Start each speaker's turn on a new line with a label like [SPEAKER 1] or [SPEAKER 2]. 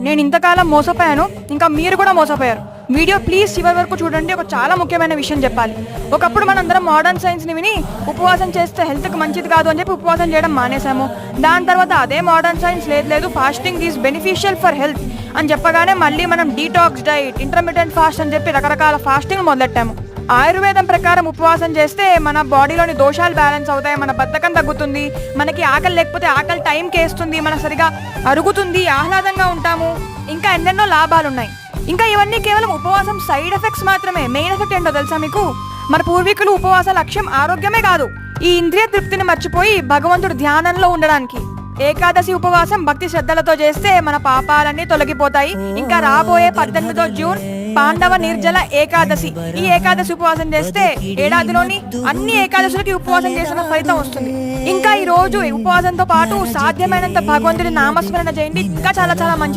[SPEAKER 1] నేను ఇంతకాలం మోసపోయాను, ఇంకా మీరు కూడా మోసపోయారు. వీడియో ప్లీజ్ చివరి వరకు చూడండి. ఒక చాలా ముఖ్యమైన విషయం చెప్పాలి. ఒకప్పుడు మనందరం మోడర్న్ సైన్స్ని విని ఉపవాసం చేస్తే హెల్త్కి మంచిది కాదు అని చెప్పి ఉపవాసం చేయడం మానేసాము. దాని తర్వాత అదే మోడర్న్ సైన్స్ లేదు fasting is beneficial for health అని చెప్పగానే మళ్ళీ మనం డీటాక్స్ డైట్, ఇంటర్మీడియట్ ఫాస్ట్ అని చెప్పి రకరకాల ఫాస్టింగ్ మొదలెట్టాము. ఆయుర్వేదం ప్రకారం ఉపవాసం చేస్తే మన బాడీలోని దోషాలు బ్యాలెన్స్ అవుతాయి, మన బద్ధకం తగ్గుతుంది, మనకి ఆకలి లేకపోతే ఆకలి టైంకి వేస్తుంది, మన సరిగా అరుగుతుంది, ఆహ్లాదంగా ఉంటాము, ఇంకా ఎన్నెన్నో లాభాలు ఉన్నాయి. ఇంకా ఇవన్నీ కేవలం ఉపవాసం సైడ్ ఎఫెక్ట్స్ మాత్రమే. మెయిన్ ఎఫెక్ట్ ఏంటో తెలుసా మీకు? మన పూర్వీకులు ఉపవాస లక్ష్యం ఆరోగ్యమే కాదు, ఈ ఇంద్రియ తృప్తిని మర్చిపోయి భగవంతుడు ధ్యానంలో ఉండడానికి. ఏకాదశి ఉపవాసం భక్తి శ్రద్ధలతో చేస్తే మన పాపాలన్నీ తొలగిపోతాయి. ఇంకా రాబోయే 18వ జూన్ పాండవ నిర్జల ఏకాదశి. ఈ ఏకాదశి ఉపవాసం చేస్తే ఏడాదిలోని అన్ని ఏకాదశులకి ఉపవాసం చేసిన ఫలితం వస్తుంది. ఇంకా ఈ రోజు ఉపవాసంతో పాటు సాధ్యమైనంత భగవంతుడి నామస్మరణ చేయండి. ఇంకా చాలా చాలా మంచిది.